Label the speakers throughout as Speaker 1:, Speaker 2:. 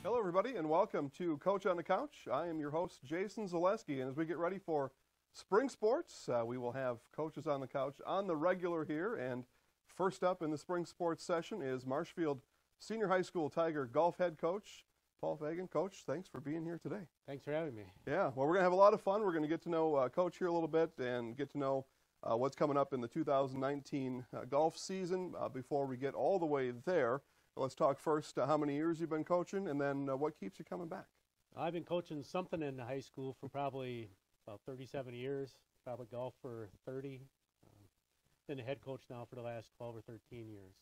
Speaker 1: Hello, everybody, and welcome to Coach on the Couch. I am your host, Jason Zaleski, and as we get ready for spring sports, we will have Coaches on the Couch on the regular here. And first up in the spring sports session is Marshfield Senior High School Tiger golf head coach, Paul Foegen. Coach, thanks for being here today.
Speaker 2: Thanks for having me.
Speaker 1: Yeah, well, we're going to have a lot of fun. We're going to get to know Coach here a little bit and get to know what's coming up in the 2019 golf season. Before we get all the way there, let's talk first how many years you've been coaching, and then what keeps you coming back.
Speaker 2: I've been coaching something in high school for probably about 37 years, probably golf for 30. Been a head coach now for the last 12 or 13 years.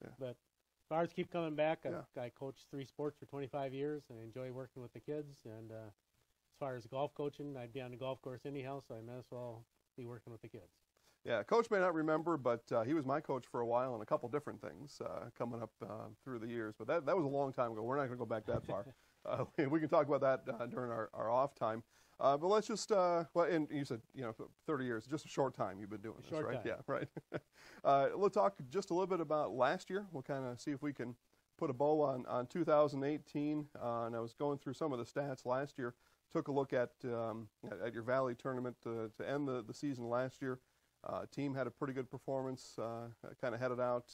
Speaker 1: Yeah.
Speaker 2: But as far as keep coming back,
Speaker 1: Yeah.
Speaker 2: I coached 3 sports for 25 years, and I enjoy working with the kids. And as far as golf coaching, I'd be on the golf course anyhow, so I might as well be working with the kids.
Speaker 1: Yeah, Coach may not remember, but he was my coach for a while on a couple different things coming up through the years. But that was a long time ago. We're not going to go back that far. We can talk about that during our off time. But let's just, and you said, 30 years, just a short time you've been doing this, right?
Speaker 2: Time.
Speaker 1: Yeah, right. We'll talk just a little bit about last year. We'll kind of see if we can put a bow on 2018. And I was going through some of the stats last year. Took a look at your Valley tournament to end the season last year. Team had a pretty good performance, kind of headed out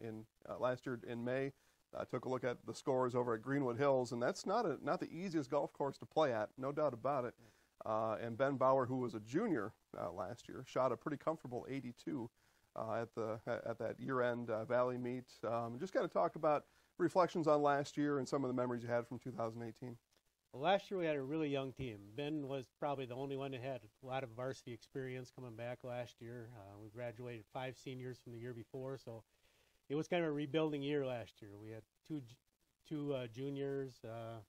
Speaker 1: in last year in May. Took a look at the scores over at Greenwood Hills, and that's not the easiest golf course to play at, no doubt about it. And Ben Bauer, who was a junior last year, shot a pretty comfortable 82 at that year-end Valley meet. Just kind of talk about reflections on last year and some of the memories you had from 2018.
Speaker 2: Well, last year we had a really young team. Ben was probably the only one that had a lot of varsity experience coming back last year. We graduated 5 seniors from the year before, so it was kind of a rebuilding year last year. We had two juniors,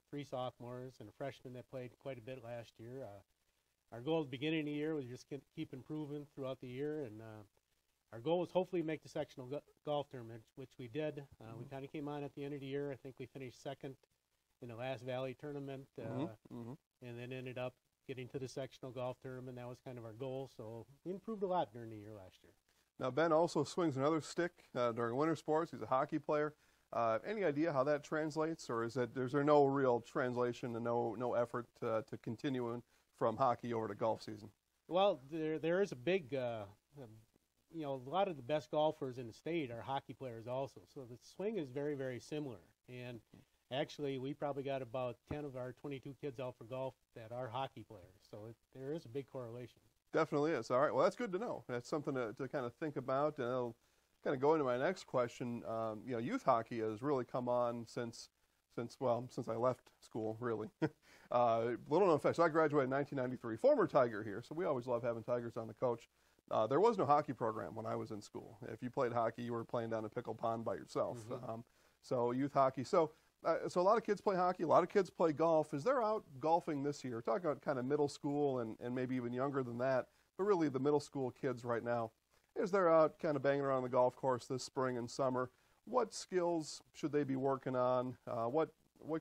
Speaker 2: 3 sophomores, and a freshman that played quite a bit last year. Our goal at the beginning of the year was just keep improving throughout the year, and our goal was hopefully make the sectional golf tournament, which we did. We kind of came on at the end of the year. I think we finished second in the last Valley tournament, and then ended up getting to the sectional golf tournament. That was kind of our goal, so we improved a lot during the year last year.
Speaker 1: Now, Ben also swings another stick during winter sports. He's a hockey player. Any idea how that translates, or is there no real translation and no effort to continuing from hockey over to golf season? Well,
Speaker 2: there is a big, a lot of the best golfers in the state are hockey players also, so the swing is very, very similar. And actually, we probably got about 10 of our 22 kids out for golf that are hockey players, so there is a big correlation. Definitely is. All right, well, that's good to know. That's something to kind of think about, and it'll kind of go into my next question. Youth hockey has really come on since I left school, really. Little known fact, so I graduated in 1993, former Tiger here, so we always love having Tigers on the coach. There was no hockey program when I was in school. If you played hockey, you were playing down a pickle pond by yourself. So youth hockey. So a lot of kids play hockey. A lot of kids play golf. Is there out golfing this year? Talking about kind of middle school and maybe even younger than that, but really the middle school kids right now. Is there out kind of banging around the golf course this spring and summer? What skills should they be working on? What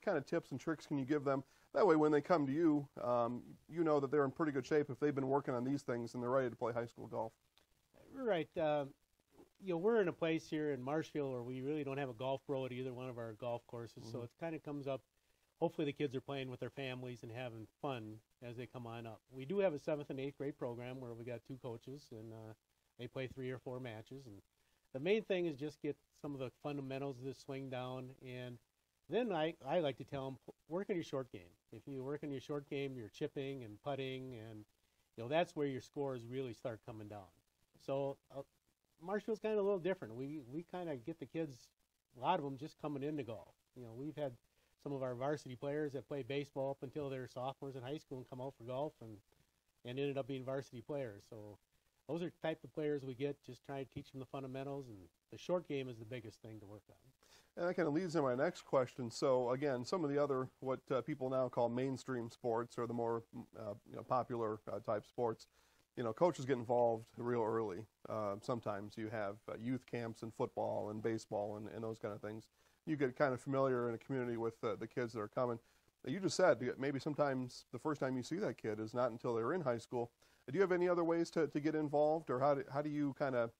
Speaker 2: kind of tips and tricks can you give them? That way when they come to you, you know that they're in pretty good shape if they've been working on these things and they're ready to play high school golf. Right. We're in a place here in Marshfield where we really don't have a golf pro at either one of our golf courses, so it kind of comes up. Hopefully the kids are playing with their families and having fun as they come on up. We do have a 7th and 8th grade program where we got 2 coaches, and they play 3 or 4 matches. And the main thing is just get some of the fundamentals of the swing down, and then I like to tell them, work on your short game. If you work on your short game, you're chipping and putting, and that's where your scores really start coming down. So Marshfield's kind of a little different. We kind of get the kids, a lot of them just coming into golf. We've had some of our varsity players that play baseball up until they're sophomores in high school and come out for golf and ended up being varsity players. So those are the type of players we get, just trying to teach them the fundamentals, and the short game is the biggest thing to work on.
Speaker 1: And that kind of leads into my next question. So again, some of the other, what people now call mainstream sports, or the more popular type sports, coaches get involved real early. Sometimes you have youth camps in football and baseball and those kind of things. You get kind of familiar in a community with the kids that are coming. You just said maybe sometimes the first time you see that kid is not until they're in high school. Do you have any other ways to get involved, or how do you kind of,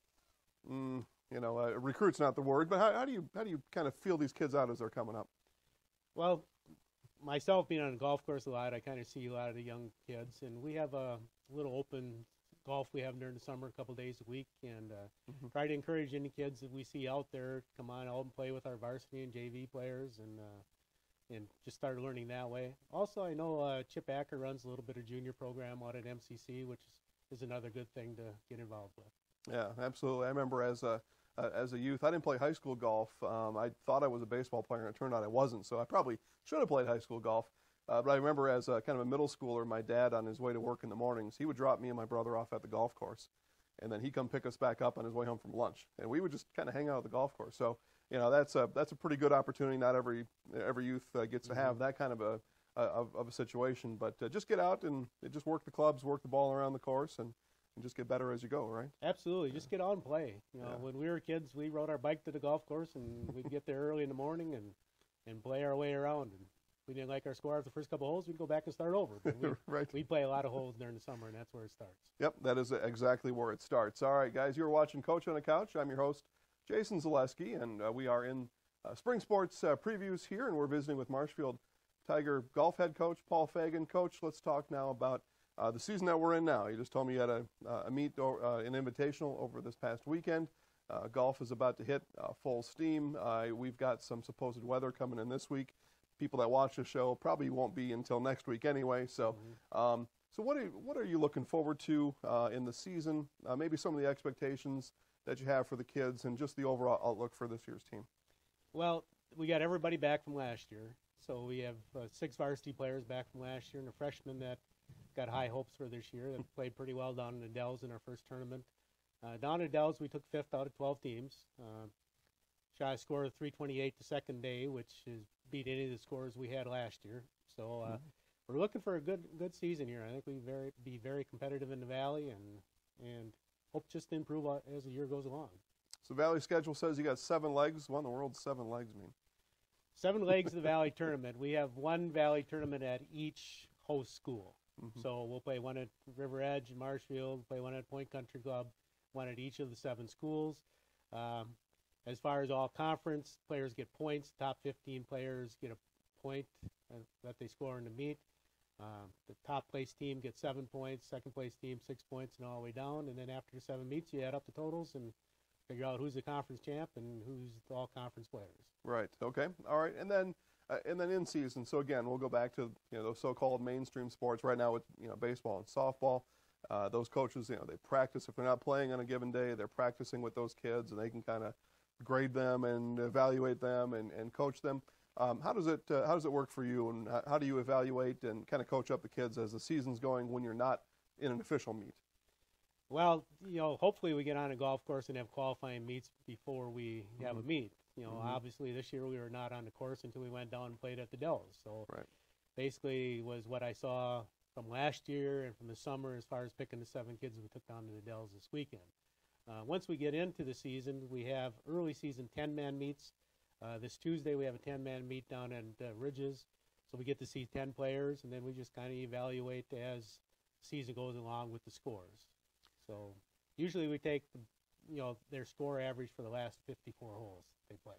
Speaker 1: recruit's not the word, but how do you kind of feel these kids out as they're coming up?
Speaker 2: Well, myself being on a golf course a lot, I kind of see a lot of the young kids, and we have a little open golf we have during the summer, a couple days a week, and try to encourage any kids that we see out there to come on out and play with our varsity and JV players, and just start learning that way. Also, I know Chip Acker runs a little bit of junior program out at MCC, which is another good thing to get involved with.
Speaker 1: Yeah, absolutely. I remember as a youth, I didn't play high school golf. I thought I was a baseball player, and it turned out I wasn't. So I probably should have played high school golf. But I remember as a kind of a middle schooler, my dad, on his way to work in the mornings, he would drop me and my brother off at the golf course, and then he'd come pick us back up on his way home from lunch, and we would just kind of hang out at the golf course. So that's a pretty good opportunity. Not every youth gets to have that kind of a situation, but just get out and just work the clubs, work the ball around the course, and just get better as you go, right?
Speaker 2: Absolutely. Just get out and play. When we were kids, we rode our bike to the golf course, and we'd get there early in the morning and play our way around. And we didn't like our score after the first couple of holes, we'd go back and start over. But
Speaker 1: right.
Speaker 2: We play a lot of holes during the summer, and that's where it starts.
Speaker 1: Yep, that is exactly where it starts. All right, guys, you're watching Coach on the Couch. I'm your host, Jason Zaleski, and we are in spring sports previews here, and we're visiting with Marshfield Tiger golf head coach Paul Foegen. Coach, let's talk now about the season that we're in now. You just told me you had a meet, an invitational over this past weekend. Golf is about to hit full steam. We've got some supposed weather coming in this week. People that watch the show probably won't be until next week anyway. So, so what are you looking forward to in the season? Maybe some of the expectations that you have for the kids, and just the overall outlook for this year's team.
Speaker 2: Well, we got everybody back from last year. So we have 6 varsity players back from last year, and a freshman that got high hopes for this year that played pretty well down in the Dells in our first tournament. Down in the Dells, we took 5th out of 12 teams. Shot a score of 328 the second day, which is beat any of the scores we had last year. So we're looking for a good season here. I think we be very competitive in the Valley, and hope just to improve as the year goes along.
Speaker 1: So Valley schedule says you got 7 legs. What in the world 7 legs mean?
Speaker 2: 7 legs of the Valley tournament. We have 1 Valley tournament at each host school. So we'll play 1 at River Edge and Marshfield, play 1 at Point Country Club, 1 at each of the 7 schools. As far as all conference, players get points. Top 15 players get a point that they score in the meet. The top place team gets 7 points, second place team 6 points, and all the way down. And then after the 7 meets, you add up the totals and figure out who's the conference champ and who's the all conference players. Right.
Speaker 1: Okay. All right. And then in season. So again, we'll go back to those so-called mainstream sports right now with baseball and softball. Those coaches, they practice. If they're not playing on a given day, they're practicing with those kids, and they can kind of grade them and evaluate them and coach them. How does it work for you, and how do you evaluate and kind of coach up the kids as the season's going when you're not in an official meet?
Speaker 2: Well, hopefully we get on a golf course and have qualifying meets before we have a meet. Obviously this year we were not on the course until we went down and played at the Dells. So basically was what I saw from last year and from the summer as far as picking the 7 kids we took down to the Dells this weekend. Once we get into the season, we have early season 10-man meets. This Tuesday we have a 10-man meet down at Ridges. So we get to see 10 players, and then we just kind of evaluate as the season goes along with the scores. So usually we take their score average for the last 54 holes they played.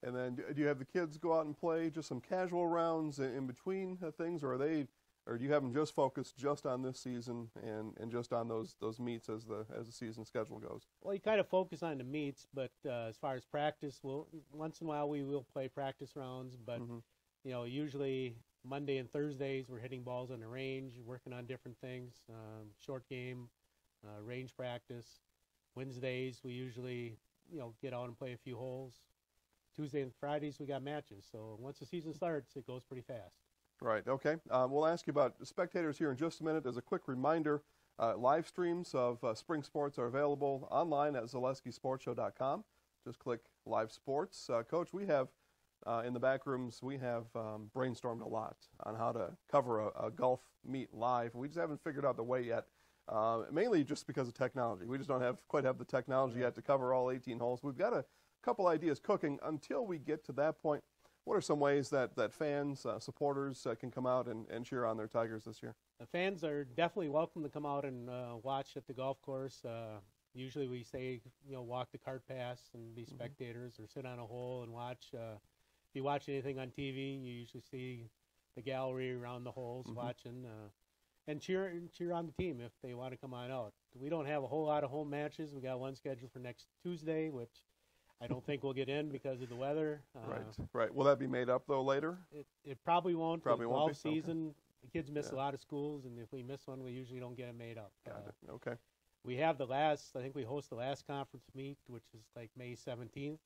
Speaker 1: And then do you have the kids go out and play just some casual rounds in between things, or do you have them just focused just on this season and just on those meets as the season schedule goes?
Speaker 2: Well, you kind of focus on the meets, but as far as practice, once in a while we will play practice rounds, but usually Monday and Thursdays we're hitting balls on the range, working on different things, short game, range practice. Wednesdays we usually get out and play a few holes. Tuesday and Fridays we got matches. So once the season starts, it goes pretty fast.
Speaker 1: Right. Okay. We'll ask you about spectators here in just a minute. As a quick reminder, live streams of spring sports are available online at ZaleskiSportsShow.com. Just click Live Sports. Coach, we have in the back rooms, we have brainstormed a lot on how to cover a golf meet live. We just haven't figured out the way yet. Mainly just because of technology. We just don't quite have the technology yet to cover all 18 holes. We've got a couple ideas cooking. Until we get to that point, what are some ways that fans, supporters can come out and cheer on their Tigers this year?
Speaker 2: The fans are definitely welcome to come out and watch at the golf course. Usually we say, walk the cart pass and be spectators or sit on a hole and watch. if you watch anything on TV, you usually see the gallery around the holes watching, and cheer on the team if they want to come on out. We don't have a whole lot of home matches. We got one scheduled for next Tuesday, which I don't think we'll get in because of the weather.
Speaker 1: Right. Will that be made up though later?
Speaker 2: It probably won't.
Speaker 1: Probably won't
Speaker 2: golf
Speaker 1: be.
Speaker 2: season, the kids miss a lot of schools, and if we miss one, we usually don't get it made up.
Speaker 1: Got it. Okay.
Speaker 2: We have I think we host the last conference meet, which is like May 17th.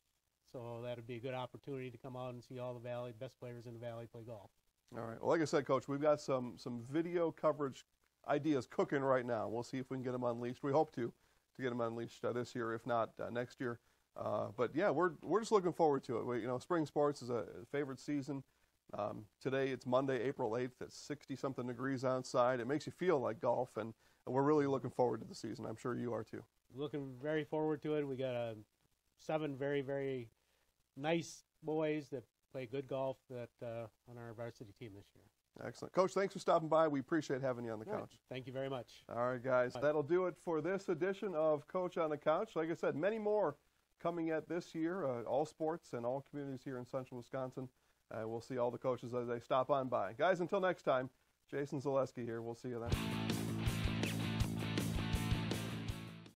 Speaker 2: So that would be a good opportunity to come out and see all the best players in the Valley play golf.
Speaker 1: All right. Well, like I said, Coach, we've got some video coverage ideas cooking right now. We'll see if we can get them unleashed. We hope to get them unleashed this year, if not next year. But yeah, we're just looking forward to it. Spring sports is a favorite season. Today it's Monday, April 8th. It's 60-something degrees outside. It makes you feel like golf, and we're really looking forward to the season. I'm sure you are too.
Speaker 2: Looking very forward to it. We got 7 very, very nice boys that play good golf on our varsity team this year.
Speaker 1: Excellent. Coach, thanks for stopping by. We appreciate having you on the couch.
Speaker 2: Thank you very much.
Speaker 1: All right, guys. That'll do it for this edition of Coach on the Couch. Like I said, many more coming at this year, all sports and all communities here in central Wisconsin. We'll see all the coaches as they stop on by. Guys, until next time, Jason Zaleski here. We'll see you then.